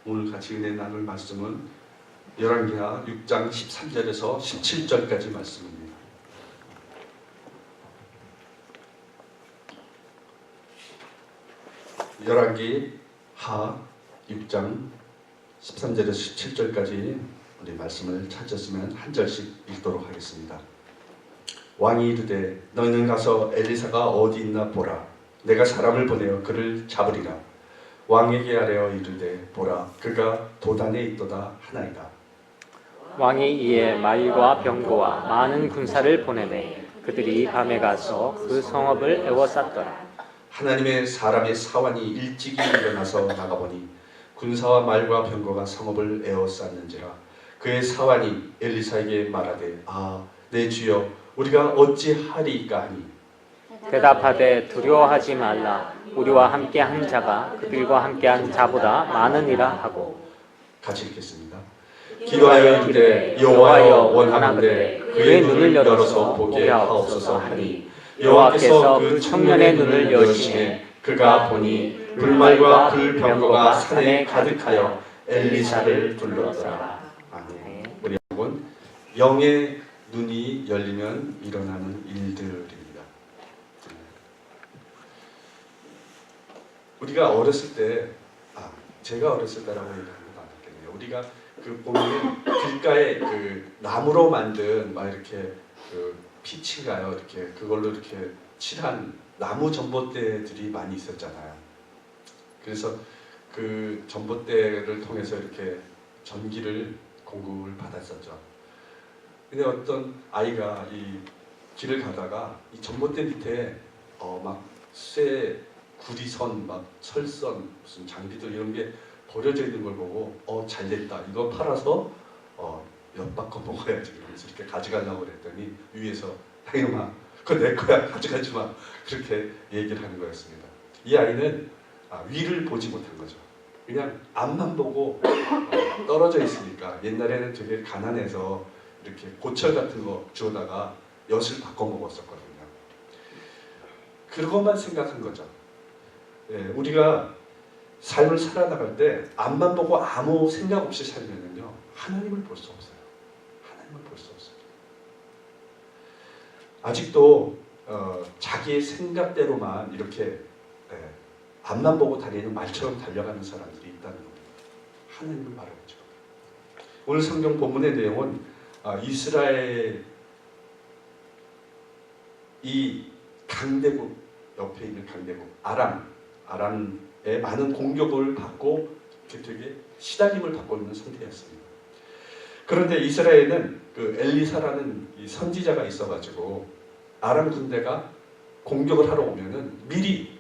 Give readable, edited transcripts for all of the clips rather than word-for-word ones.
오늘 같이 은혜 나눌 말씀은 열왕기하 6장 13절에서 17절까지 말씀입니다. 열왕기하 6장 13절에서 17절까지 우리 말씀을 찾았으면 한 절씩 읽도록 하겠습니다. 왕이 이르되 너희는 가서 엘리사가 어디 있나 보라. 내가 사람을 보내어 그를 잡으리라. 왕에게 아뢰어 이르되 보라 그가 도단에 있도다 하나이다. 왕이 이에 말과 병거와 많은 군사를 보내매 그들이 밤에 가서 그 성읍을 에워쌌더라. 하나님의 사람의 사환이 일찍이 일어나서 나가보니 군사와 말과 병거가 성읍을 에워쌌는지라. 그의 사환이 엘리사에게 말하되 내 주여 우리가 어찌하리이까 하니 대답하되 두려워하지 말라. 우리와 함께한 자가 그들과 함께한 자보다 많으니라 하고. 같이 읽겠습니다. 기도하여 이르되 여호와여 원하건대 그의 눈을 열어서 보게 하옵소서 하니 여호와께서 그 청년의 눈을 여시매 그가 보니 불말과 불병거가 산에 가득하여 엘리사를 둘렀더라. 아멘. 우리 여러분, 영의 눈이 열리면 일어나는 일들입니다. 우리가 어렸을 때, 제가 어렸을 때라고 얘기하는 건 아니겠네요. 우리가 그 보면 길가에 그 나무로 만든 막 이렇게 그 피치인가요? 이렇게 그걸로 이렇게 칠한 나무 전봇대들이 많이 있었잖아요. 그래서 그 전봇대를 통해서 이렇게 전기를 공급을 받았었죠. 근데 어떤 아이가 이 길을 가다가 이 전봇대 밑에 막 쇠 구리선, 막 철선, 무슨 장비들 이런 게 버려져 있는 걸 보고 잘 됐다. 이거 팔아서 엿 바꿔 먹어야지. 그래서 이렇게 가져가려고 그랬더니 위에서 이놈아 그거 내 거야 가져가지 마. 그렇게 얘기를 하는 거였습니다. 이 아이는 위를 보지 못한 거죠. 그냥 앞만 보고 떨어져 있으니까 옛날에는 되게 가난해서 이렇게 고철 같은 거 주워다가 엿을 바꿔 먹었었거든요. 그것만 생각한 거죠. 우리가 삶을 살아나갈 때 앞만 보고 아무 생각 없이 살면요 하나님을 볼 수 없어요. 하나님을 볼 수 없어요. 아직도 자기의 생각대로만 이렇게 앞만 보고 다니는 말처럼 달려가는 사람들이 있다는 겁니다. 하나님을 바라보죠. 오늘 성경 본문의 내용은 이스라엘 이 강대국 옆에 있는 강대국 아람의 많은 공격을 받고 되게 시달림을 받고 있는 상태였습니다. 그런데 이스라엘은 그 엘리사라는 이 선지자가 있어가지고 아람 군대가 공격을 하러 오면은 미리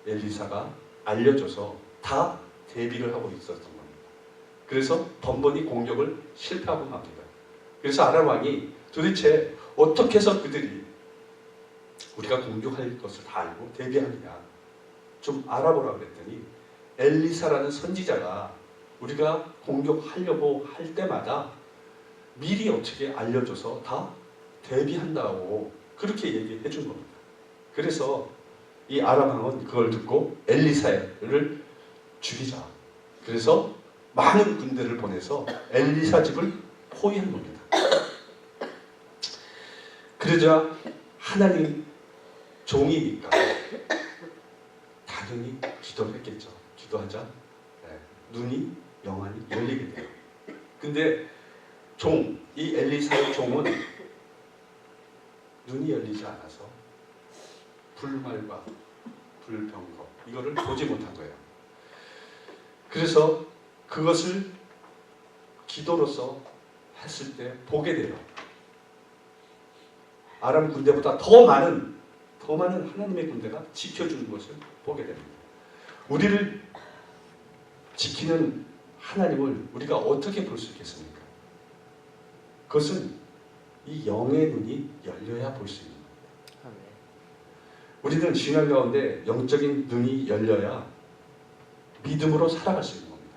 엘리사가 알려줘서 다 대비를 하고 있었던 겁니다. 그래서 번번이 공격을 실패하고 맙니다. 그래서 아람 왕이 도대체 어떻게 해서 그들이 우리가 공격할 것을 다 알고 대비하느냐 좀 알아보라 그랬더니 엘리사라는 선지자가 우리가 공격하려고 할 때마다 미리 어떻게 알려줘서 다 대비한다고 그렇게 얘기해 준 겁니다. 그래서 이 아람 왕은 그걸 듣고 엘리사를 죽이자. 그래서 많은 군대를 보내서 엘리사 집을 포위한 겁니다. 그러자 하나님 종이니까 당연히 기도를 했겠죠. 기도하자 눈이 영안이 열리게 돼요. 근데 이 엘리사의 종은 눈이 열리지 않아서 불말과 불병거 이거를 보지 못한 거예요. 그래서 그것을 기도로서 했을 때 보게 돼요. 아람 군대보다 더 많은 하나님의 군대가 지켜주는 것을 보게 됩니다. 우리를 지키는 하나님을 우리가 어떻게 볼 수 있겠습니까? 그것은 이 영의 눈이 열려야 볼 수 있는 겁니다. 우리는 신앙 가운데 영적인 눈이 열려야 믿음으로 살아갈 수 있는 겁니다.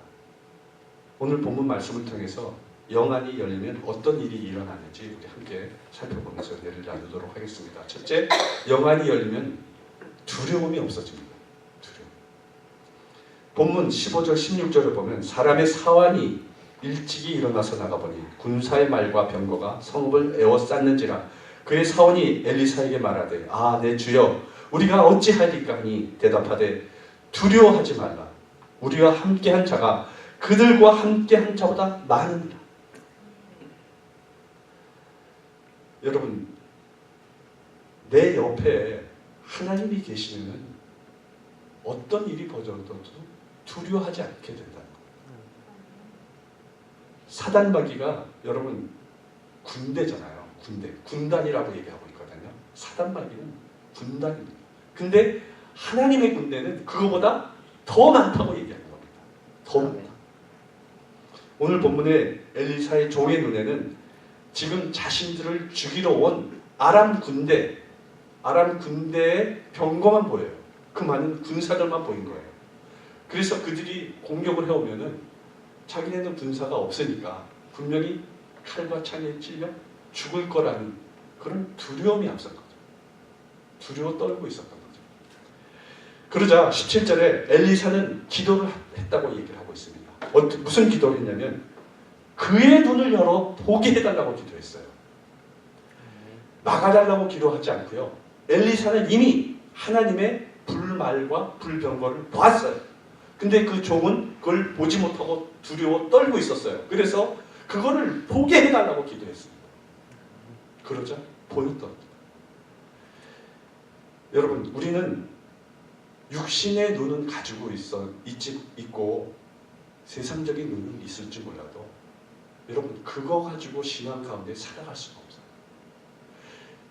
오늘 본문 말씀을 통해서 영안이 열리면 어떤 일이 일어나는지 우리 함께 살펴보면서 은혜를 나누도록 하겠습니다. 첫째, 영안이 열리면 두려움이 없어집니다. 두려움. 본문 15절 16절을 보면 사람의 사환이 일찍이 일어나서 나가보니 군사의 말과 병거가 성읍을 에워쌌는지라. 그의 사원이 엘리사에게 말하되 아 내 주여 우리가 어찌하리까 하니 대답하되 두려워하지 말라. 우리와 함께한 자가 그들과 함께한 자보다 많으니라. 여러분, 내 옆에 하나님이 계시면 어떤 일이 벌어져도 두려워하지 않게 된다는 거예요. 사단마귀가 여러분 군대잖아요. 군단이라고 얘기하고 있거든요. 사단마귀는 군단입니다. 근데 하나님의 군대는 그거보다 더 많다고 얘기하는 겁니다. 더 많다. 오늘 본문의 엘리사의 종의 눈에는 지금 자신들을 죽이러 온 아람 군대의 병거만 보여요. 그 많은 군사들만 보인 거예요. 그래서 그들이 공격을 해오면은 자기네는 군사가 없으니까 분명히 칼과 창에 찔려 죽을 거라는 그런 두려움이 앞선 거죠. 두려워 떨고 있었던 거죠. 그러자 17절에 엘리사는 기도를 했다고 얘기를 하고 있습니다. 무슨 기도를 했냐면 그의 눈을 열어 보게 해달라고 기도했어요. 막아달라고 기도하지 않고요. 엘리사는 이미 하나님의 불말과 불병거를 보았어요. 근데 그 종은 그걸 보지 못하고 두려워 떨고 있었어요. 그래서 그거를 보게 해달라고 기도했습니다. 그러자 보였던 겁니다. 여러분, 우리는 육신의 눈은 가지고 있고 세상적인 눈은 있을지 몰라도 여러분 그거 가지고 신앙 가운데 살아갈 수가 없어요.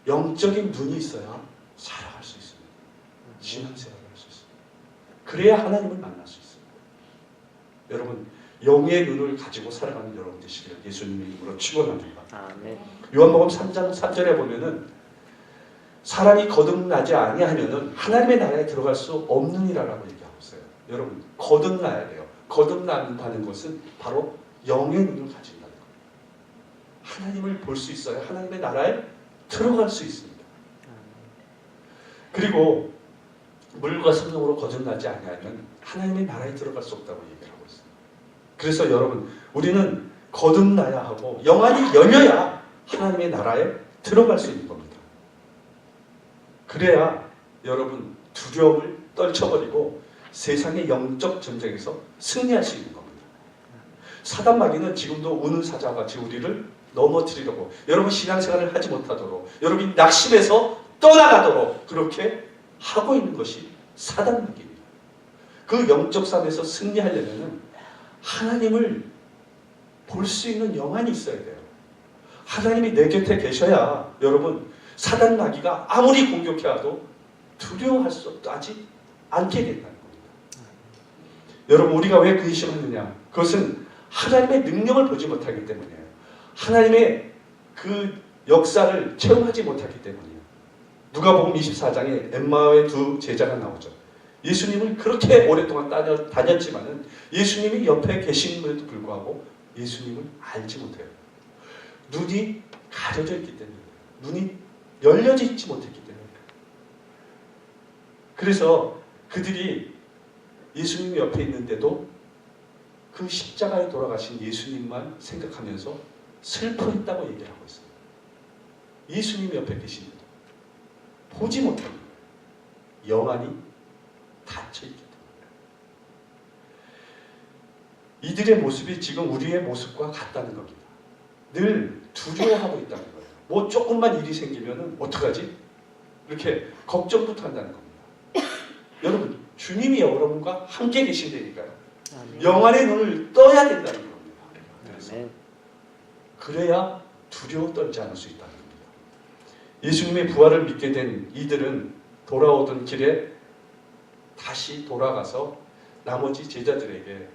영적인 눈이 있어야 살아갈 수 있습니다. 신앙생활을 할 수 있습니다. 그래야 하나님을 만날 수 있습니다. 여러분 영의 눈을 가지고 살아가는 여러분 되시길 예수님의 이름으로 축원합니다. 아멘. 요한복음 3장 3절에 보면은 사람이 거듭나지 아니하면은 하나님의 나라에 들어갈 수 없느니라라고 얘기하고 있어요. 여러분 거듭나야 돼요. 거듭난다는 것은 바로 영의 눈을 가진다는 거예요. 하나님을 볼 수 있어야 하나님의 나라에 들어갈 수 있습니다. 그리고 물과 성령으로 거듭나지 아니하면 하나님의 나라에 들어갈 수 없다고 얘기를 하고 있어요. 그래서 여러분 우리는 거듭나야 하고 영안이 열려야 하나님의 나라에 들어갈 수 있는 겁니다. 그래야 여러분 두려움을 떨쳐버리고 세상의 영적 전쟁에서 승리할 수 있는 겁니다. 사단마귀는 지금도 우는 사자와 같이 우리를 넘어뜨리려고 여러분 신앙생활을 하지 못하도록 여러분이 낙심해서 떠나가도록 그렇게 하고 있는 것이 사단마귀입니다. 그 영적 싸움에서 승리하려면 하나님을 볼 수 있는 영안이 있어야 돼요. 하나님이 내 곁에 계셔야 여러분 사단마귀가 아무리 공격해와도 두려워하지 않게 된다는 겁니다. 여러분 우리가 왜 근심하느냐? 그것은 하나님의 능력을 보지 못하기 때문이에요. 하나님의 그 역사를 체험하지 못하기 때문이에요. 누가복음 24장에 엠마오의 두 제자가 나오죠. 예수님을 그렇게 오랫동안 다녔지만은 예수님이 옆에 계심에도 불구하고 예수님을 알지 못해요. 눈이 가려져 있기 때문이에요. 눈이 열려져 있지 못했기 때문이에요. 그래서 그들이 예수님 옆에 있는데도 그 십자가에 돌아가신 예수님만 생각하면서 슬퍼했다고 얘기를 하고 있어요. 예수님 옆에 계시는데 보지 못하는 거예요. 영안이 닫혀있기 때문에. 이들의 모습이 지금 우리의 모습과 같다는 겁니다. 늘 두려워하고 있다는 거예요. 뭐 조금만 일이 생기면 어떡하지? 이렇게 걱정부터 한다는 겁니다. 여러분 주님이 여러분과 함께 계신다니까요. 영안의 눈을 떠야 된다는 겁니다. 그래서 그래야 두려워 떨지 않을 수 있다는 겁니다. 예수님의 부활을 믿게 된 이들은 돌아오던 길에 다시 돌아가서 나머지 제자들에게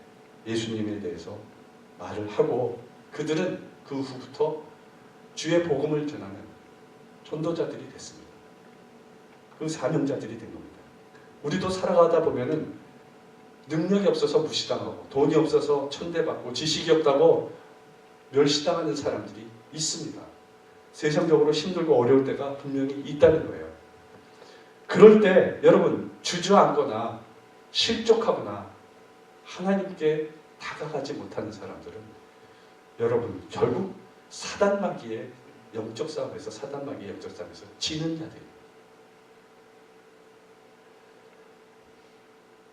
예수님에 대해서 말을 하고 그들은 그 후부터 주의 복음을 전하는 전도자들이 됐습니다. 그 사명자들이 된 겁니다. 우리도 살아가다 보면은 능력이 없어서 무시당하고 돈이 없어서 천대받고 지식이 없다고 멸시당하는 사람들이 있습니다. 세상적으로 힘들고 어려울 때가 분명히 있다는 거예요. 그럴 때 여러분 주저앉거나 실족하거나 하나님께 다가가지 못하는 사람들은 여러분 결국 사단마귀의 영적 싸움에서 지는 자들이에요.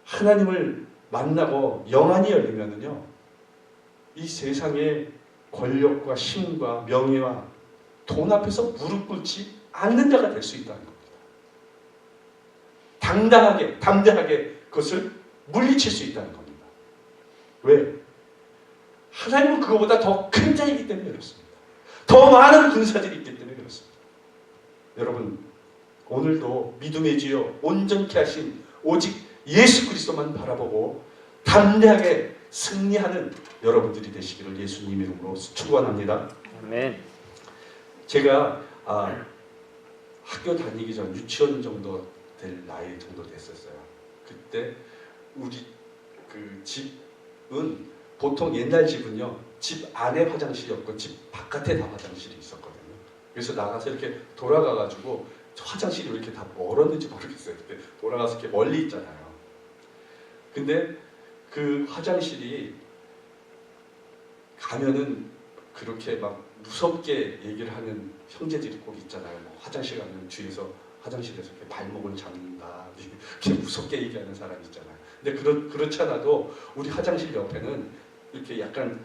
하나님을 만나고 영안이 열리면은요, 이 세상의 권력과 힘과 명예와 돈 앞에서 무릎 꿇지 않는 자가 될 수 있다는 겁니다. 당당하게, 담대하게 그것을 물리칠 수 있다는 겁니다. 왜? 하나님은 그거보다 더 큰 자이기 때문에 그렇습니다. 더 많은 군사들이 있기 때문에 그렇습니다. 여러분, 오늘도 믿음의 주여 온전케 하신 오직 예수 그리스도만 바라보고 담대하게 승리하는 여러분들이 되시기를 예수님 이름으로 축원합니다. 아멘. 제가 학교 다니기 전 유치원 정도 될 나이 정도 됐었어요. 그때 우리 그 집은 보통 옛날 집은요, 집 안에 화장실이 없고 집 바깥에 다 화장실이 있었거든요. 그래서 나가서 이렇게 돌아가가지고 화장실이 왜 이렇게 다 멀었는지 모르겠어요. 그때 돌아가서 이렇게 멀리 있잖아요. 근데 그 화장실이 가면은 그렇게 막 무섭게 얘기를 하는 형제들이 꼭 있잖아요. 뭐 화장실 가면 주위에서 화장실에서 이렇게 발목을 잡는다, 이렇게 무섭게 얘기하는 사람 있잖아요. 근데 그렇지 않아도 우리 화장실 옆에는 이렇게 약간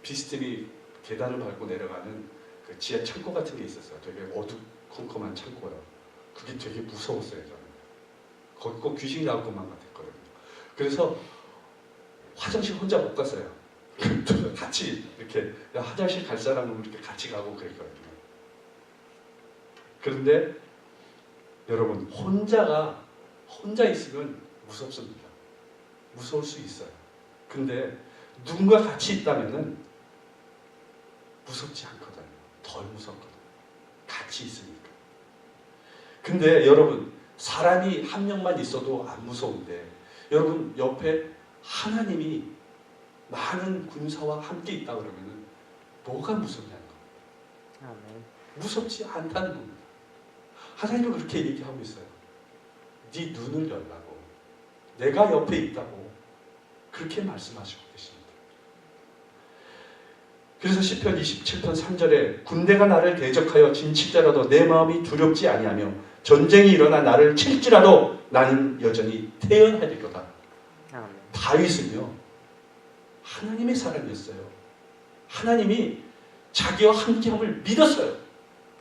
비스듬히 계단을 밟고 내려가는 그 지하 창고 같은 게 있었어요. 되게 어두컴컴한 창고요. 그게 되게 무서웠어요, 저는. 거기 꼭 귀신이 나올 것만 같았거든요. 그래서 화장실 혼자 못 갔어요. 같이 이렇게 화장실 갈 사람은 이렇게 같이 가고 그랬거든요. 그런데 여러분, 혼자 있으면 무섭습니다. 무서울 수 있어요. 근데 누군가 같이 있다면은 무섭지 않거든요. 덜 무섭거든요. 같이 있으니까. 근데 여러분, 사람이 한 명만 있어도 안 무서운데 여러분 옆에 하나님이 많은 군사와 함께 있다 그러면은 뭐가 무섭냐는 겁니다. 아멘. 무섭지 않다는 겁니다. 하나님은 그렇게 얘기하고 있어요. 네 눈을 열라고, 내가 옆에 있다고 그렇게 말씀하시고 계십니다. 그래서 시편 27편 3절에 군대가 나를 대적하여 진칠지라도 내 마음이 두렵지 아니하며 전쟁이 일어나 나를 칠지라도 나는 여전히 태연하리로다. 아멘. 다윗은요, 하나님의 사람이었어요. 하나님이 자기와 함께함을 믿었어요.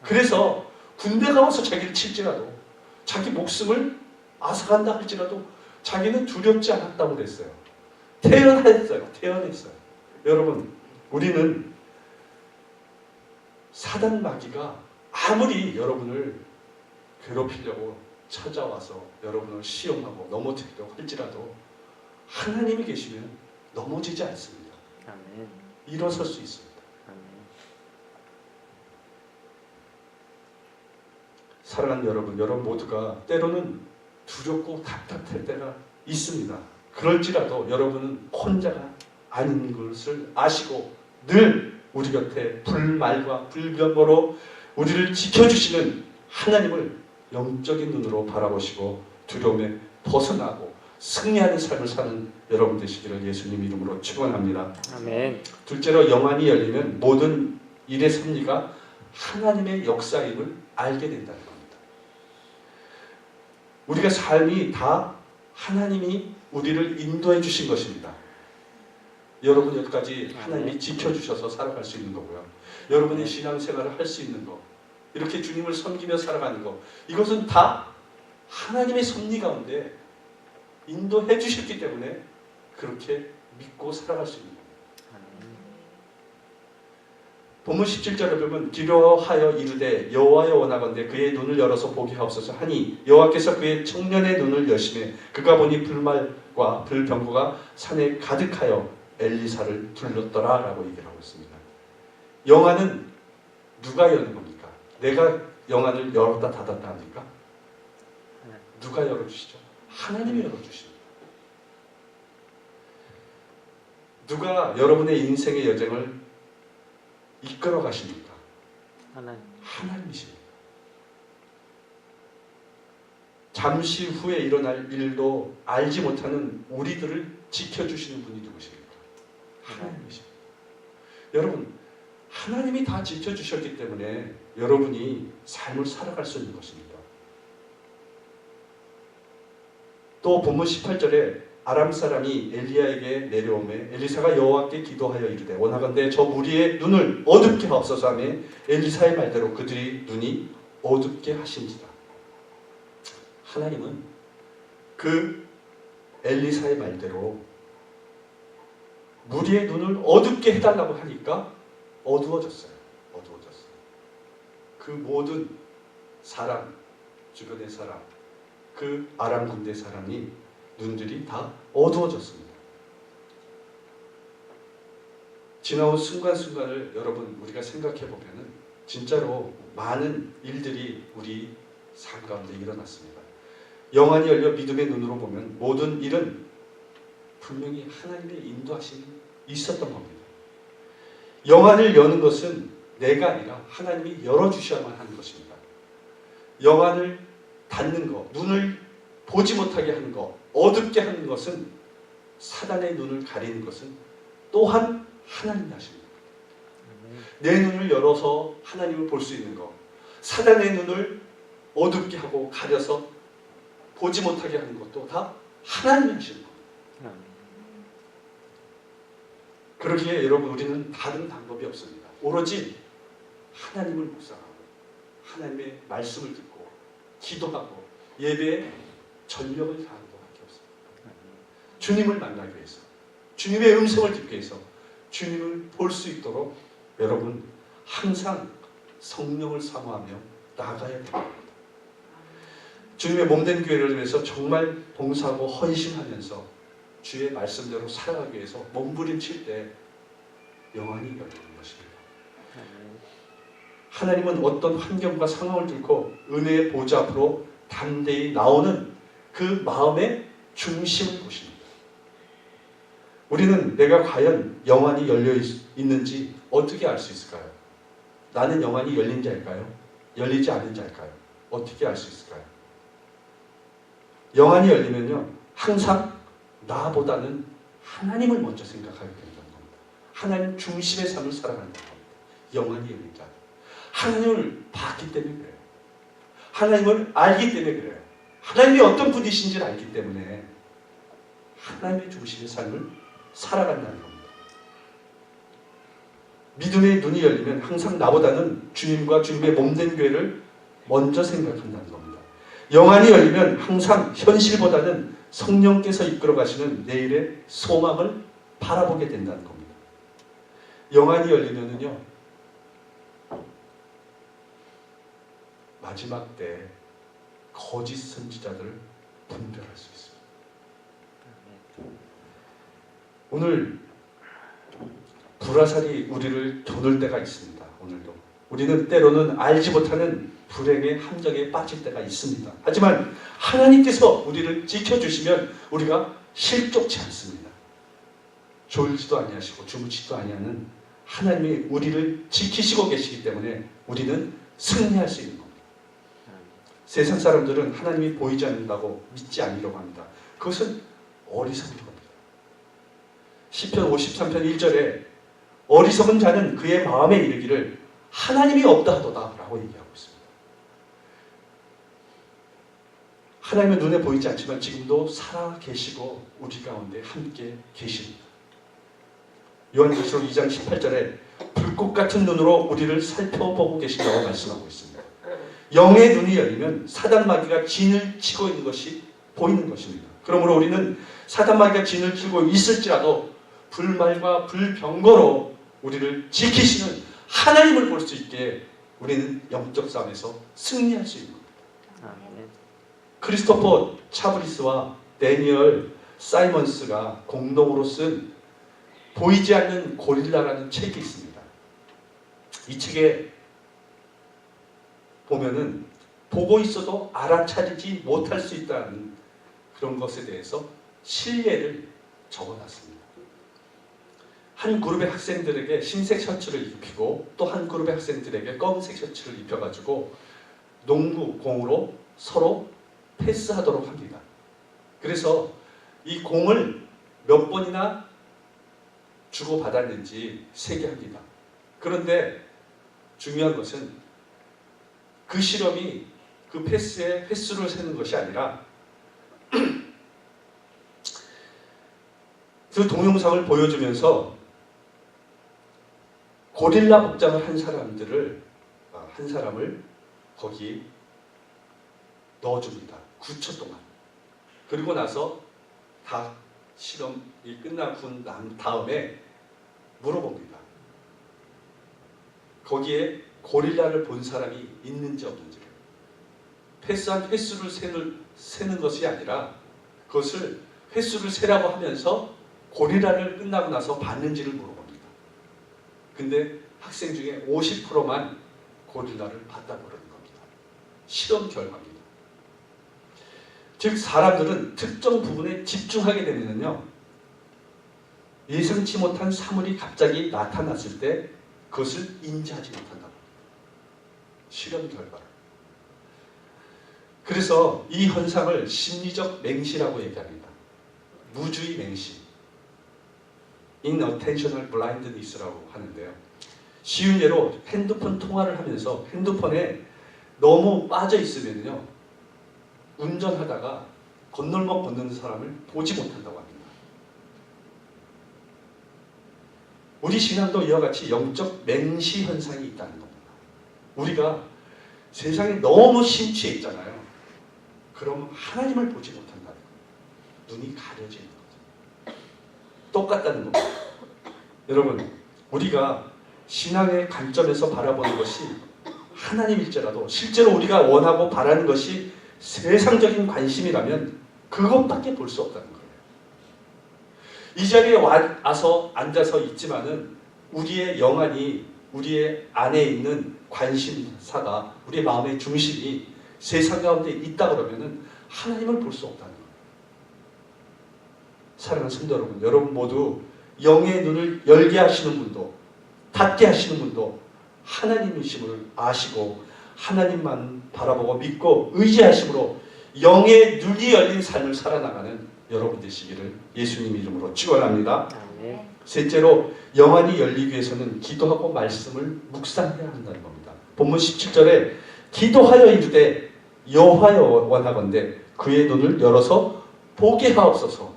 그래서 군대가 와서 자기를 칠지라도, 자기 목숨을 앗아간다 할지라도 자기는 두렵지 않았다고 그랬어요. 태연했어요. 여러분, 우리는 사단 마귀가 아무리 여러분을 괴롭히려고 찾아와서 여러분을 시험하고 넘어뜨리려고 할지라도 하나님이 계시면 넘어지지 않습니다. 아멘. 일어설 수 있습니다. 아멘. 사랑하는 여러분 모두가 때로는 두렵고 답답할 때가 있습니다. 그럴지라도 여러분은 혼자가 아닌 것을 아시고 늘 우리 곁에 불말과 불변으로 우리를 지켜주시는 하나님을 영적인 눈으로 바라보시고 두려움에 벗어나고 승리하는 삶을 사는 여러분 되시기를 예수님 이름으로 축원합니다. 아멘. 둘째로 영안이 열리면 모든 일의 섭리가 하나님의 역사임을 알게 된다는 겁니다. 우리가 삶이 다 하나님이 우리를 인도해 주신 것입니다. 여러분 여기까지 하나님이 지켜주셔서 살아갈 수 있는 거고요. 여러분의 신앙생활을 할 수 있는 거, 이렇게 주님을 섬기며 살아가는 거, 이것은 다 하나님의 섭리 가운데 인도해 주셨기 때문에 그렇게 믿고 살아갈 수 있는 겁니다. 본문 17절에 보면 기도하여 이르되 여호와여 원하건대 그의 눈을 열어서 보게 하옵소서 하니 여호와께서 그의 청년의 눈을 여심해 그가 보니 불말과 불병거가 산에 가득하여 엘리사를 둘렀더라 라고 얘기를 하고 있습니다. 영안은 누가 여는 겁니까? 내가 영안을 열었다 닫았다 합니까? 누가 열어주시죠? 하나님이 열어주십니다. 누가 여러분의 인생의 여정을 이끌어 가십니까? 하나님이십니다. 잠시 후에 일어날 일도 알지 못하는 우리들을 지켜주시는 분이 누구십니까? 하나님이십니다. 여러분, 하나님이 다 지켜주셨기 때문에 여러분이 삶을 살아갈 수 있는 것입니다. 또 본문 18절에 아람 사람이 엘리야에게 내려오매 엘리사가 여호와께 기도하여 이르되 원하건대 저 무리의 눈을 어둡게 하옵소서 하며 엘리사의 말대로 그들이 눈이 어둡게 하신지라. 하나님은 그 엘리사의 말대로 무리의 눈을 어둡게 해달라고 하니까 어두워졌어요. 그 모든 사람, 주변의 사람, 그 아람 군대 사람이 눈들이 다 어두워졌습니다. 지나온 순간순간을 여러분 우리가 생각해 보면은 진짜로 많은 일들이 우리 삶 가운데 일어났습니다. 영안이 열려 믿음의 눈으로 보면 모든 일은 분명히 하나님의 인도하심이 있었던 겁니다. 영안을 여는 것은 내가 아니라 하나님이 열어주셔야만 하는 것입니다. 영안을 닫는 것, 눈을 보지 못하게 하는 것, 어둡게 하는 것은, 사단의 눈을 가리는 것은 또한 하나님이 하십니다. 내 눈을 열어서 하나님을 볼 수 있는 것, 사단의 눈을 어둡게 하고 가려서 보지 못하게 하는 것도 다 하나님이 하시는 겁니다. 그러기에 여러분 우리는 다른 방법이 없습니다. 오로지 하나님을 묵상하고 하나님의 말씀을 듣고 기도하고 예배에 전력을 다하는 것밖에 없습니다. 주님을 만나기 위해서, 주님의 음성을 듣기 위해서, 주님을 볼 수 있도록 여러분 항상 성령을 사모하며 나아가야 됩니다. 주님의 몸된 교회를 위해서 정말 봉사하고 헌신하면서 주의 말씀대로 살아가기 위해서 몸부림칠 때 영안이 열리는 것입니다. 하나님은 어떤 환경과 상황을 뚫고 은혜의 보좌 앞으로 담대히 나오는 그 마음의 중심을 보십니다. 우리는 내가 과연 영안이 열려 있는지 어떻게 알 수 있을까요? 나는 영안이 열린지 알까요? 열리지 않는지 알까요? 어떻게 알 수 있을까요? 영안이 열리면요, 항상 나보다는 하나님을 먼저 생각하게 된다는 겁니다. 하나님 중심의 삶을 살아간다는 겁니다. 영안이 열린 자. 하나님을 봤기 때문에 그래요. 하나님을 알기 때문에 그래요. 하나님이 어떤 분이신지를 알기 때문에 하나님의 중심의 삶을 살아간다는 겁니다. 믿음의 눈이 열리면 항상 나보다는 주님과 주님의 몸된 교회를 먼저 생각한다는 겁니다. 영안이 열리면 항상 현실보다는 성령께서 이끌어 가시는 내일의 소망을 바라보게 된다는 겁니다. 영안이 열리면은요, 마지막 때 거짓 선지자들을 분별할 수 있습니다. 오늘 불화살이 우리를 겨눌 때가 있습니다. 오늘도 우리는 때로는 알지 못하는 불행의 함정에 빠질 때가 있습니다. 하지만 하나님께서 우리를 지켜주시면 우리가 실족치 않습니다. 졸지도 아니하시고 주무치지도 아니하는 하나님이 우리를 지키시고 계시기 때문에 우리는 승리할 수 있는 겁니다. 세상 사람들은 하나님이 보이지 않는다고 믿지 않으려고 합니다. 그것은 어리석은 겁니다. 시편 53편 1절에 어리석은 자는 그의 마음에 이르기를 하나님이 없다 하도다 라고 얘기하고 있습니다. 하나님은 눈에 보이지 않지만 지금도 살아 계시고 우리 가운데 함께 계십니다. 요한계시록 2장 18절에 불꽃 같은 눈으로 우리를 살펴보고 계신다고 말씀하고 있습니다. 영의 눈이 열리면 사단 마귀가 진을 치고 있는 것이 보이는 것입니다. 그러므로 우리는 사단 마귀가 진을 치고 있을지라도 불말과 불병거로 우리를 지키시는 하나님을 볼 수 있게 우리는 영적 싸움에서 승리할 수 있는 겁니다. 아멘. 크리스토퍼 차브리스와 데니얼 사이먼스가 공동으로 쓴 보이지 않는 고릴라라는 책이 있습니다. 이 책에 보면은 보고 있어도 알아차리지 못할 수 있다는 그런 것에 대해서 실례를 적어놨습니다. 한 그룹의 학생들에게 흰색 셔츠를 입히고 또 한 그룹의 학생들에게 검은색 셔츠를 입혀가지고 농구 공으로 서로 패스하도록 합니다. 그래서 이 공을 몇 번이나 주고받았는지 세게 합니다. 그런데 중요한 것은 그 실험이 그 패스의 횟수를 세는 것이 아니라 그 동영상을 보여주면서 고릴라 복장을 한 사람을 거기 넣어줍니다. 9초 동안. 그리고 나서 다 실험이 끝나고 난 다음에 물어봅니다. 거기에 고릴라를 본 사람이 있는지 없는지. 패스한 횟수를 세는 것이 아니라 그것을 횟수를 세라고 하면서 고릴라를 끝나고 나서 봤는지를 물어봅니다. 근데 학생 중에 50%만 고릴라를 봤다고 그러는 겁니다. 실험 결과입니다. 즉 사람들은 특정 부분에 집중하게 되면요, 예상치 못한 사물이 갑자기 나타났을 때 그것을 인지하지 못한다고 합니다. 실험 결과를. 그래서 이 현상을 심리적 맹시라고 얘기합니다. 무주의 맹시, inattentional blindness라고 하는데요. 쉬운 예로 핸드폰 통화를 하면서 핸드폰에 너무 빠져 있으면요, 운전하다가 건널목 걷는 사람을 보지 못한다고 합니다. 우리 신앙도 이와 같이 영적 맹시 현상이 있다는 겁니다. 우리가 세상에 너무 심취해 있잖아요. 그럼 하나님을 보지 못한다는 거예요. 눈이 가려지는 거죠. 똑같다는 겁니다. 여러분, 우리가 신앙의 관점에서 바라보는 것이 하나님일지라도 실제로 우리가 원하고 바라는 것이 세상적인 관심이라면 그것밖에 볼 수 없다는 거예요. 이 자리에 와서 앉아서 있지만은 우리의 영안이, 우리의 안에 있는 관심사가, 우리의 마음의 중심이 세상 가운데 있다 그러면은 하나님을 볼 수 없다는 거예요. 사랑하는 성도 여러분, 여러분 모두 영의 눈을 열게 하시는 분도 닫게 하시는 분도 하나님이심을 아시고 하나님만 바라보고 믿고 의지하심으로 영의 눈이 열린 삶을 살아나가는 여러분 되시기를 예수님 이름으로 축원합니다. 아멘. 셋째로 영안이 열리기 위해서는 기도하고 말씀을 묵상해야 한다는 겁니다. 본문 17절에 기도하여 이르되 여호와여 원하건대 그의 눈을 열어서 보게 하옵소서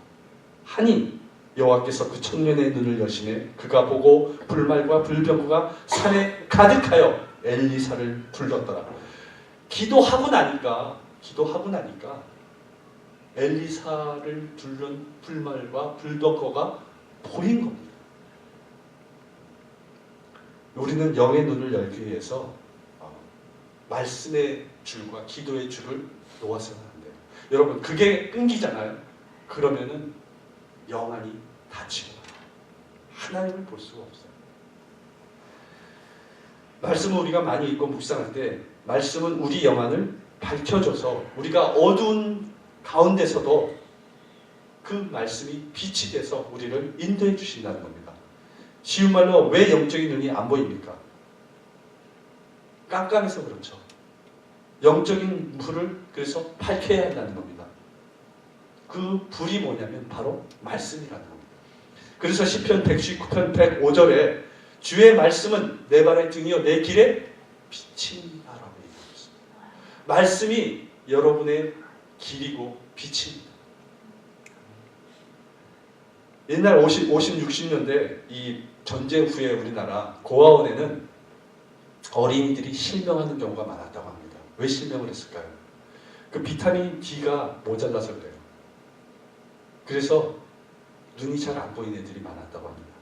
하니 여호와께서 그 청년의 눈을 여시매 그가 보고 불말과 불병거가 산에 가득하여 엘리사를 불렀더라. 기도하고 나니까 엘리사를 부른 불말과 불병거가 보인 겁니다. 우리는 영의 눈을 열기 위해서 말씀의 줄과 기도의 줄을 놓아서는 안 돼요. 여러분, 그게 끊기잖아요. 그러면은 영안이 닫히고 하나님을 볼 수가 없어요. 말씀을 우리가 많이 읽고 묵상할 때 말씀은 우리 영안을 밝혀줘서 우리가 어두운 가운데서도 그 말씀이 빛이 돼서 우리를 인도해 주신다는 겁니다. 쉬운 말로 왜 영적인 눈이 안 보입니까? 깜깜해서 그렇죠. 영적인 불을 그래서 밝혀야 한다는 겁니다. 그 불이 뭐냐면 바로 말씀이라는 겁니다. 그래서 시편 119편 105절에 주의 말씀은 내 발의 등이요 내 길에 빛이라고 얘기했습니다. 말씀이 여러분의 길이고 빛입니다. 옛날 50, 60년대 이 전쟁 후에 우리나라 고아원에는 어린이들이 실명하는 경우가 많았다고 합니다. 왜 실명을 했을까요? 그 비타민 D가 모자라서 그래요. 그래서 눈이 잘 안 보이는 애들이 많았다고 합니다.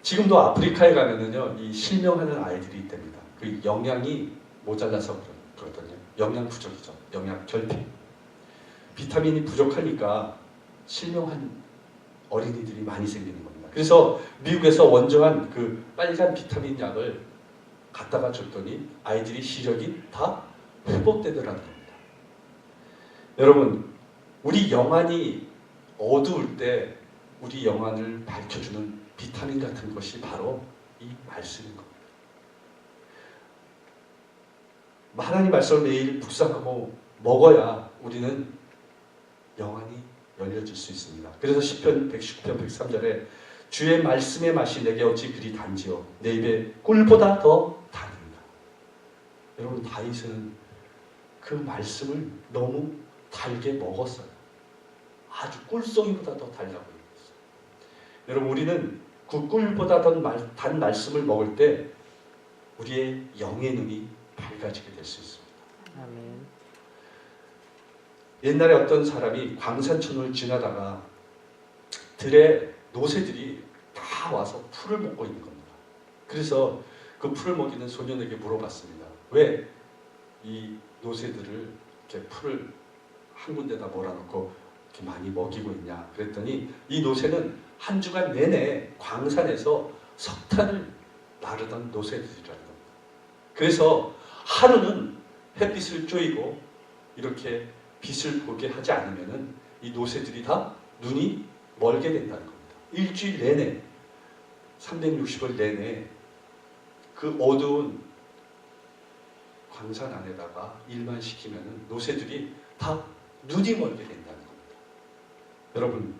지금도 아프리카에 가면은요, 이 실명하는 아이들이 있답니다. 그 영양이 모자라서 그렇거든요. 영양 부족이죠. 영양 결핍. 비타민이 부족하니까 실명한 어린이들이 많이 생기는 겁니다. 그래서 미국에서 원정한 그 빨간 비타민 약을 갖다가 줬더니 아이들이 시력이 다 회복되더라는 겁니다. 여러분, 우리 영안이 어두울 때 우리 영안을 밝혀주는 비타민 같은 것이 바로 이 말씀인 겁니다. 하나님 말씀을 매일 묵상하고 먹어야 우리는 영안이 열려질 수 있습니다. 그래서 시편 119편 103절에 주의 말씀의 맛이 내게 어찌 그리 단지요 내 입에 꿀보다 더 달입니다. 여러분 다윗은 그 말씀을 너무 달게 먹었어요. 아주 꿀송이보다 더 달라고 얘기했어요. 여러분 우리는 그 꿀보다 더 단 말씀을 먹을 때 우리의 영의 눈이 밝아지게 될 수 있습니다. 아멘. 옛날에 어떤 사람이 광산촌을 지나다가 들에 노새들이 다 와서 풀을 먹고 있는 겁니다. 그래서 그 풀을 먹이는 소년에게 물어봤습니다. 왜 이 노새들을 이렇게 풀을 한 군데다 몰아놓고 이렇게 많이 먹이고 있냐? 그랬더니 이 노새는 한 주간 내내 광산에서 석탄을 나르던 노새들이라는 겁니다. 그래서 하루는 햇빛을 쬐이고 이렇게 빛을 보게 하지 않으면은 이 노새들이 다 눈이 멀게 된다는 겁니다. 일주일 내내 360일 내내 그 어두운 광산 안에다가 일만 시키면은 노새들이 다 눈이 멀게 된다는 겁니다. 여러분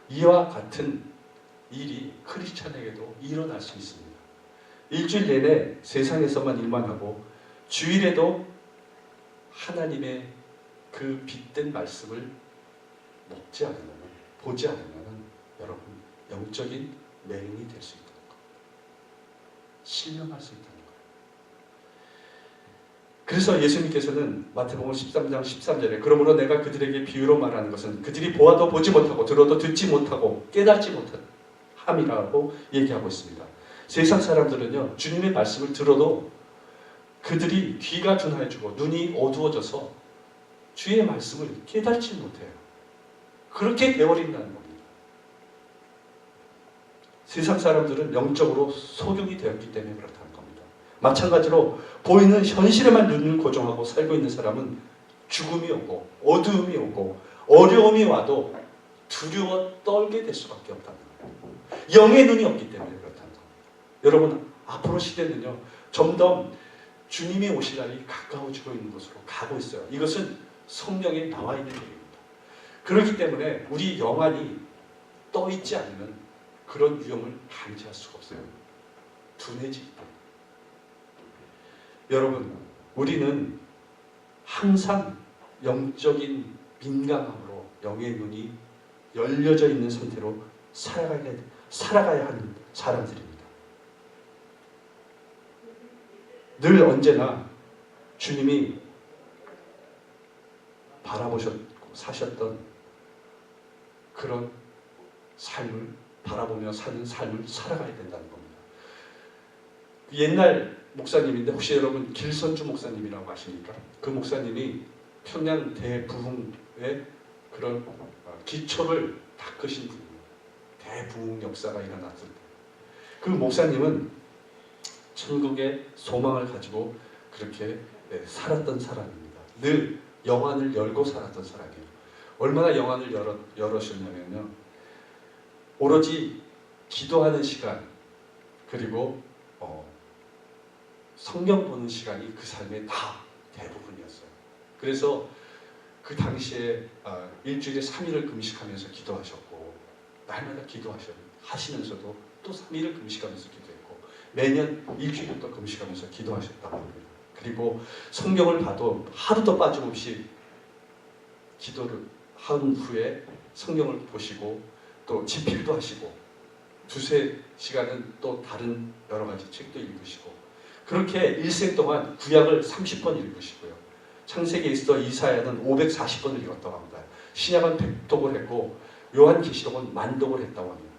이와 같은 일이 크리스찬에게도 일어날 수 있습니다. 일주일 내내 세상에서만 일만 하고 주일에도 하나님의 그 빛된 말씀을 먹지 않으면 보지 않으면 여러분 영적인 맹인이 될 수 있다는 겁니다. 실명할 수 있다는 거예요. 그래서 예수님께서는 마태복음 13장 13절에 그러므로 내가 그들에게 비유로 말하는 것은 그들이 보아도 보지 못하고 들어도 듣지 못하고 깨닫지 못한 함이라고 얘기하고 있습니다. 세상 사람들은요 주님의 말씀을 들어도 그들이 귀가 둔해지고 눈이 어두워져서 주의 말씀을 깨닫지 못해요. 그렇게 되어버린다는 겁니다. 세상 사람들은 영적으로 소경이 되었기 때문에 그렇다는 겁니다. 마찬가지로 보이는 현실에만 눈을 고정하고 살고 있는 사람은 죽음이 오고 어두움이 오고 어려움이 와도 두려워 떨게 될 수밖에 없다는 거예요. 영의 눈이 없기 때문에 그렇다는 겁니다. 여러분 앞으로 시대는요 점점 주님이 오실 날이 가까워지고 있는 곳으로 가고 있어요. 이것은 성경에 나와 있는 얘기입니다. 그렇기 때문에 우리 영안이 떠 있지 않으면 그런 위험을 감지할 수가 없어요. 둔해지기 때문에. 여러분, 우리는 항상 영적인 민감함으로 영의 눈이 열려져 있는 상태로 살아가야 하는 사람들입니다. 늘 언제나 주님이 바라보셨고 사셨던 그런 삶을 바라보며 사는 삶을 살아가야 된다는 겁니다. 옛날 목사님인데 혹시 여러분 길선주 목사님이라고 아십니까? 그 목사님이 평양 대부흥의 그런 기초를 닦으신 분이에요. 대부흥 역사가 일어났을 때. 그 목사님은 천국의 소망을 가지고 그렇게 살았던 사람입니다. 늘 영안을 열고 살았던 사람이에요. 얼마나 영안을 열으셨냐면요. 오로지 기도하는 시간 그리고 성경 보는 시간이 그 삶의 다 대부분이었어요. 그래서 그 당시에 일주일에 3일을 금식하면서 기도하셨고 날마다 기도하시면서도 또 3일을 금식하면서 기도했고 매년 일주일을 또 금식하면서 기도하셨다고 합니다. 그리고 성경을 봐도 하루도 빠짐없이 기도를 한 후에 성경을 보시고 또 집필도 하시고 두세 시간은 또 다른 여러 가지 책도 읽으시고 그렇게 일생 동안 구약을 30번 읽으시고요. 창세기에서 이사야는 540번을 읽었다고 합니다. 신약은 100독을 했고 요한계시록은 10,000독을 했다고 합니다.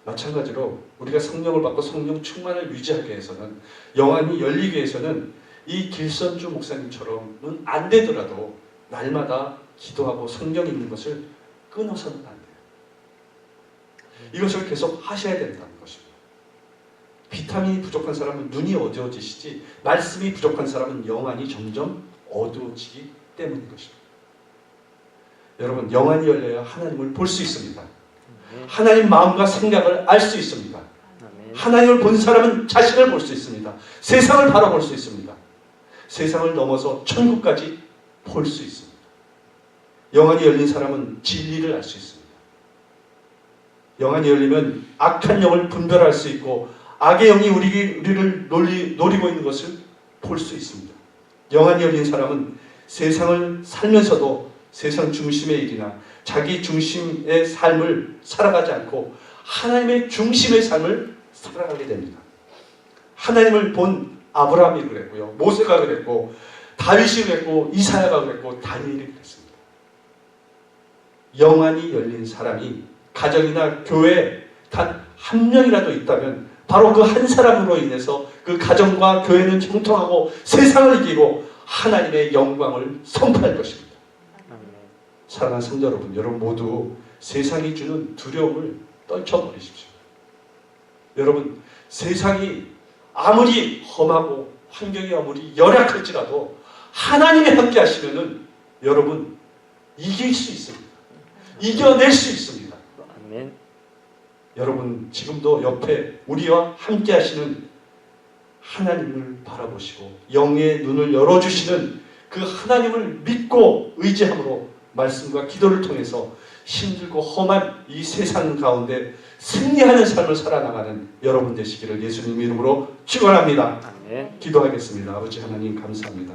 마찬가지로 우리가 성령을 받고 성령 충만을 유지하기 위해서는 영안이 열리기 위해서는 이 길선주 목사님처럼은 안 되더라도 날마다 기도하고 성경 읽는 것을 끊어서는 안 돼요. 이것을 계속 하셔야 된다는 것입니다. 비타민이 부족한 사람은 눈이 어두워지시지 말씀이 부족한 사람은 영안이 점점 어두워지기 때문인 것입니다. 여러분 영안이 열려야 하나님을 볼 수 있습니다. 하나님 마음과 생각을 알 수 있습니다. 하나님을 본 사람은 자신을 볼 수 있습니다. 세상을 바라볼 수 있습니다. 세상을 넘어서 천국까지 볼 수 있습니다. 영안이 열린 사람은 진리를 알 수 있습니다. 영안이 열리면 악한 영을 분별할 수 있고 악의 영이 우리를 노리고 있는 것을 볼 수 있습니다. 영안이 열린 사람은 세상을 살면서도 세상 중심의 일이나 자기 중심의 삶을 살아가지 않고 하나님의 중심의 삶을 살아가게 됩니다. 하나님을 본 아브라함이 그랬고요. 모세가 그랬고 다윗이 그랬고 이사야가 그랬고 다니엘이 그랬습니다. 영안이 열린 사람이 가정이나 교회에 단 한 명이라도 있다면 바로 그 한 사람으로 인해서 그 가정과 교회는 형통하고 세상을 이기고 하나님의 영광을 선포할 것입니다. 사랑하는 성도 여러분, 여러분 모두 세상이 주는 두려움을 떨쳐버리십시오. 여러분, 세상이 아무리 험하고 환경이 아무리 열악할지라도 하나님이 함께 하시면은 여러분 이길 수 있습니다. 이겨낼 수 있습니다. 아멘. 여러분 지금도 옆에 우리와 함께 하시는 하나님을 바라보시고 영의 눈을 열어주시는 그 하나님을 믿고 의지함으로 말씀과 기도를 통해서 힘들고 험한 이 세상 가운데 승리하는 삶을 살아나가는 여러분 되시기를 예수님 이름으로 축원합니다. 아멘. 기도하겠습니다. 아버지 하나님 감사합니다.